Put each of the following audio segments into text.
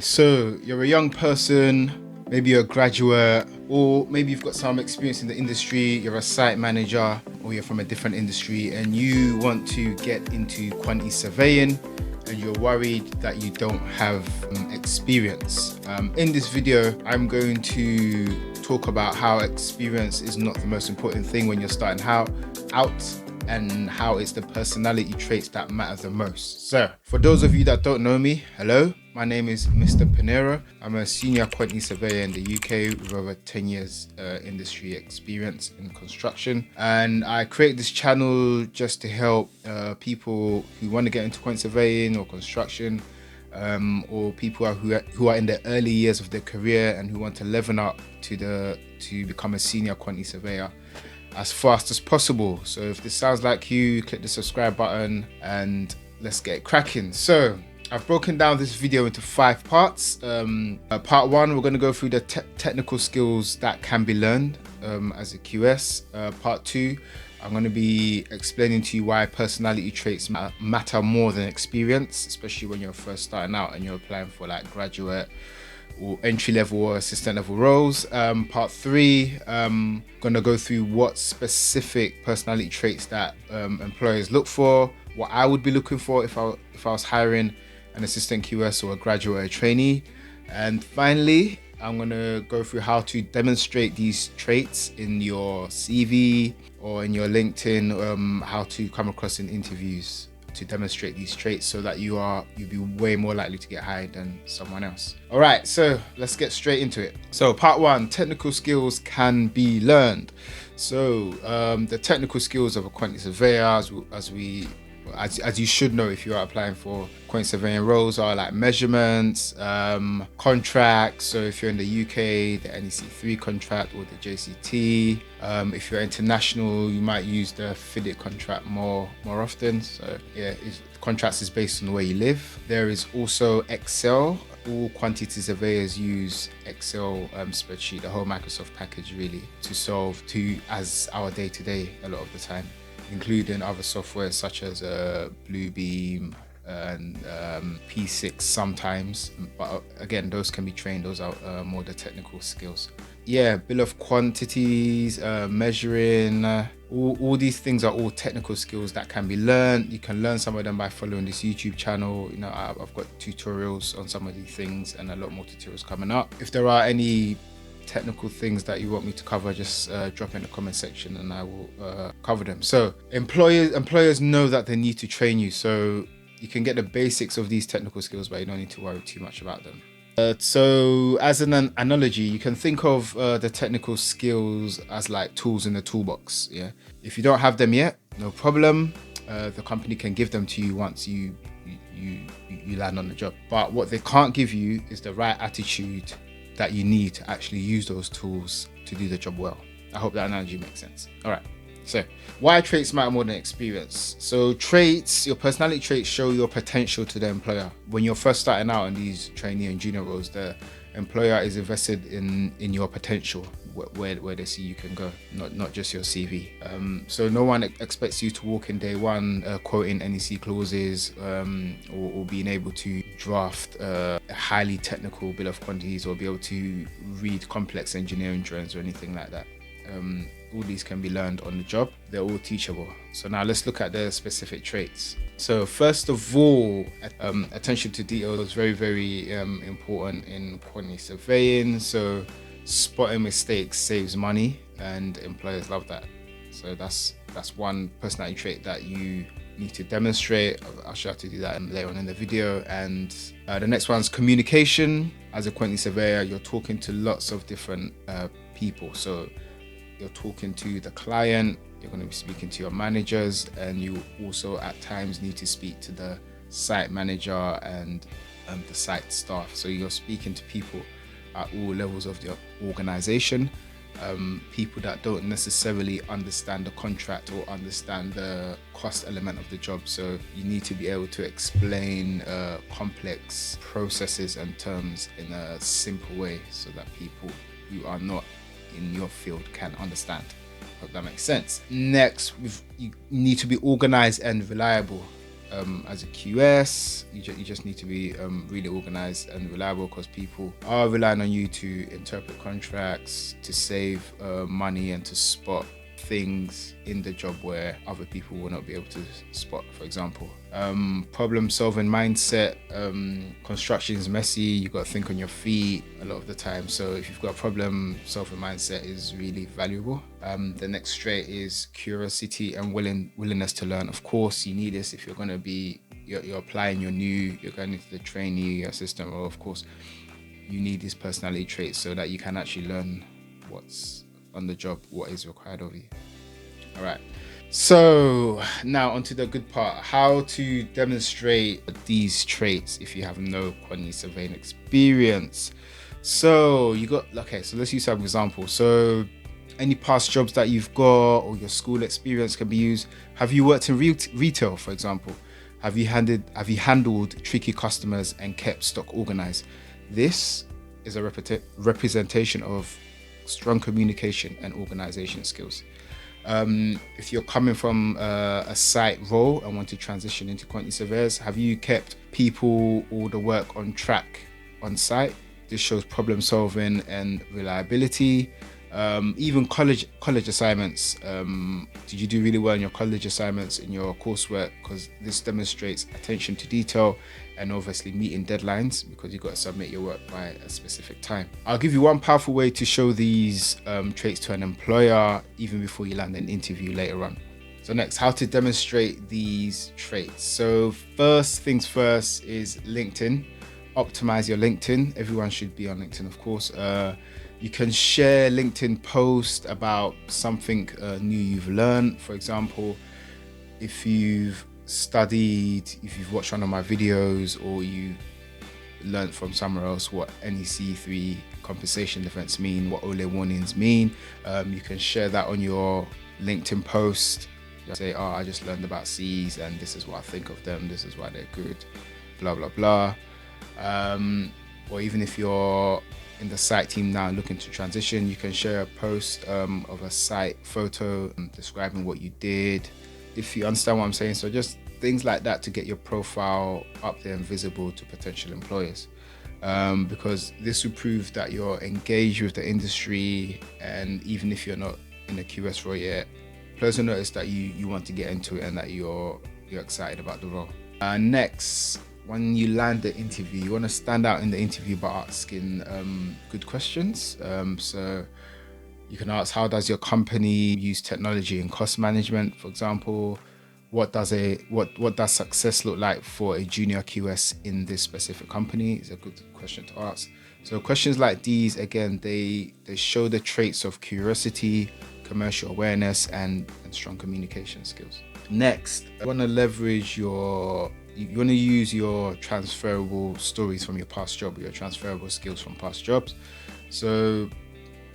So you're a young person, maybe you're a graduate, or maybe you've got some experience in the industry, you're a site manager, or you're from a different industry and you want to get into quantity surveying and you're worried that you don't have experience. In this video, I'm going to talk about how experience is not the most important thing when you're starting out and how it's the personality traits that matter the most. So, for those of you that don't know me, hello, my name is Mr. Pinero. I'm a senior quantity surveyor in the UK with over 10 years industry experience in construction. And I created this channel just to help people who want to get into quantity surveying or construction, or people who are in the early years of their career and who want to level up to become a senior quantity surveyor as fast as possible. So if this sounds like you, click the subscribe button and let's get cracking. So I've broken down this video into 5 parts. Part 1, we're going to go through the technical skills that can be learned as a QS. Part 2, I'm going to be explaining to you why personality traits matter more than experience, especially when you're first starting out and you're applying for like graduate or entry level or assistant level roles. Part 3, gonna go through what specific personality traits that employers look for, what I would be looking for if I was hiring an assistant QS or a graduate or a trainee. And finally, I'm gonna go through how to demonstrate these traits in your CV or in your LinkedIn, how to come across in interviews to demonstrate these traits so that you'll be way more likely to get hired than someone else. All right, so let's get straight into it. So part 1, technical skills can be learned. So the technical skills of a quantity surveyor, as you should know if you are applying for quantity surveying roles, are like measurements, contracts. So if you're in the UK, the NEC3 contract or the JCT. If you're international, you might use the FIDIC contract more often. So yeah, contracts is based on where you live. There is also Excel. All quantity surveyors use Excel spreadsheet, the whole Microsoft package really, as our day-to-day a lot of the time, including other softwares such as Bluebeam and P6 sometimes, but again, those can be trained. Those are more the technical skills. Yeah, bill of quantities, measuring, all these things are all technical skills that can be learned. You can learn some of them by following this YouTube channel. You know, I've got tutorials on some of these things and a lot more tutorials coming up. If there are any technical things that you want me to cover, just drop in the comment section and I will cover them. So employers know that they need to train you, so you can get the basics of these technical skills, but you don't need to worry too much about them. So as an analogy, you can think of the technical skills as like tools in the toolbox. Yeah, if you don't have them yet, no problem. The company can give them to you once you land on the job. But what they can't give you is the right attitude that you need to actually use those tools to do the job well. I hope that analogy makes sense. All right, so why traits matter more than experience? So your personality traits show your potential to the employer. When you're first starting out in these trainee and junior roles, the employer is invested in your potential, where they see you can go, not just your CV. So no one expects you to walk in day one quoting NEC clauses or being able to draft a highly technical bill of quantities or be able to read complex engineering drawings or anything like that. All these can be learned on the job. They're all teachable. So now let's look at the specific traits. So first of all, attention to detail is very, very important in quantity surveying. So spotting mistakes saves money and employers love that. So that's one personality trait that you need to demonstrate. I'll show you how to do that later on in the video. And the next one's communication. As a quantity surveyor, you're talking to lots of different people. So you're talking to the client, you're going to be speaking to your managers, and you also at times need to speak to the site manager and the site staff. So you're speaking to people at all levels of the organization, people that don't necessarily understand the contract or understand the cost element of the job. So you need to be able to explain complex processes and terms in a simple way so that people who are not in your field can understand. Hope that makes sense. Next, you need to be organized and reliable. as a QS, you just need to be really organized and reliable, because people are relying on you to interpret contracts, to save money, and to spot things in the job where other people will not be able to spot. For example, problem solving mindset. Construction is messy, you got to think on your feet a lot of the time, so if you've got a problem solving mindset, is really valuable. The next trait is curiosity and willingness to learn. Of course you need this if you're going to be you're applying, you're going into the trainee system, or of course you need these personality traits so that you can actually learn what's on the job, what is required of you. All right, so now onto the good part: how to demonstrate these traits if you have no quantity surveying experience. So so let's use some examples. So any past jobs that you've got, or your school experience can be used. Have you worked in retail, for example? Have you handled tricky customers and kept stock organized? This is a representation of strong communication and organization skills. If you're coming from a site role and want to transition into quantity surveyors, have you kept people or the work on track on site? This shows problem solving and reliability. Even college assignments. Did you do really well in your college assignments, in your coursework? Because this demonstrates attention to detail and obviously meeting deadlines, because you've got to submit your work by a specific time. I'll give you one powerful way to show these traits to an employer even before you land an interview later on. So next, how to demonstrate these traits. So first things first is LinkedIn. Optimize your LinkedIn. Everyone should be on LinkedIn, of course. You can share LinkedIn posts about something new you've learned. For example, if you've studied, if you've watched one of my videos, or you learned from somewhere else what NEC3 compensation defense mean, what OLE warnings mean, you can share that on your LinkedIn post. Just say, I just learned about Cs and this is what I think of them, this is why they're good, blah blah blah. Or even if you're in the site team now looking to transition, you can share a post of a site photo describing what you did, if you understand what I'm saying. So just things like that to get your profile up there and visible to potential employers, because this will prove that you're engaged with the industry, and even if you're not in the QS role yet, employers will notice that you want to get into it and that you're excited about the role. Next, when you land the interview, you want to stand out in the interview by asking good questions. So you can ask, how does your company use technology and cost management, for example? What does success look like for a junior QS in this specific company? Is a good question to ask. So questions like these, again, they show the traits of curiosity, commercial awareness, and strong communication skills. Next, you want to use your transferable stories from your past job, your transferable skills from past jobs. So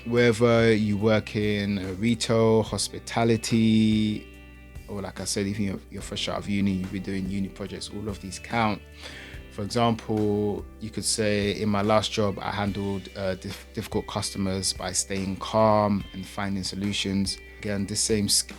whether you work in retail, hospitality, or like I said, even you're fresh out of uni, you'll be doing uni projects, all of these count. For example, you could say, in my last job, I handled difficult customers by staying calm and finding solutions. Again,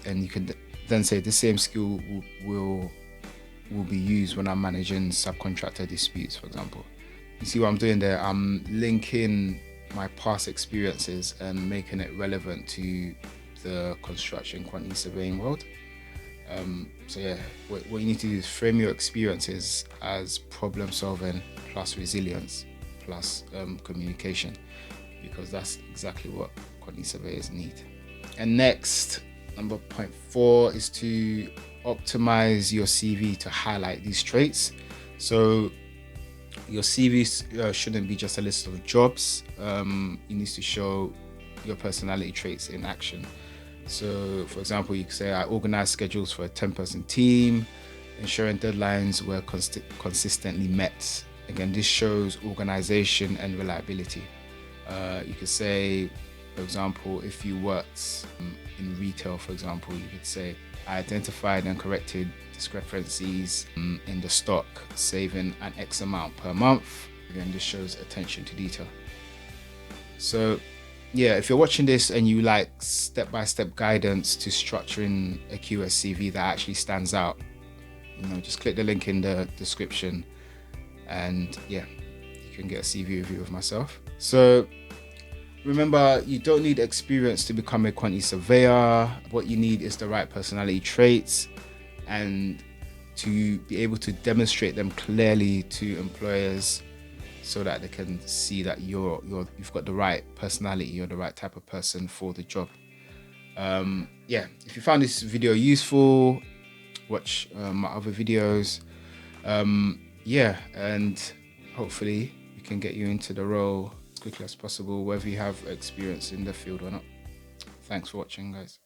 and you can then say the same skill will be used when I'm managing subcontractor disputes, for example. You see what I'm doing there? I'm linking my past experiences and making it relevant to the construction quantity surveying world. So yeah, what you need to do is frame your experiences as problem solving plus resilience plus communication, because that's exactly what quantity surveyors need. And next, number 4 is to optimize your CV to highlight these traits. So your CV shouldn't be just a list of jobs. It needs to show your personality traits in action. So for example, you could say, I organize schedules for a 10-person team, ensuring deadlines were consistently met. Again, this shows organization and reliability. You could say, for example, if you worked in retail, for example, you could say, I identified and corrected discrepancies in the stock, saving an X amount per month. Again, this shows attention to detail. So yeah, if you're watching this and you like step-by-step guidance to structuring a QS CV that actually stands out, just click the link in the description, and yeah, you can get a CV review of myself. So remember, you don't need experience to become a quantity surveyor. What you need is the right personality traits, and to be able to demonstrate them clearly to employers, so that they can see that you've got the right personality, you're the right type of person for the job. Yeah, if you found this video useful, watch my other videos. Yeah, and hopefully we can get you into the role as quickly as possible, whether you have experience in the field or not. Thanks for watching, guys.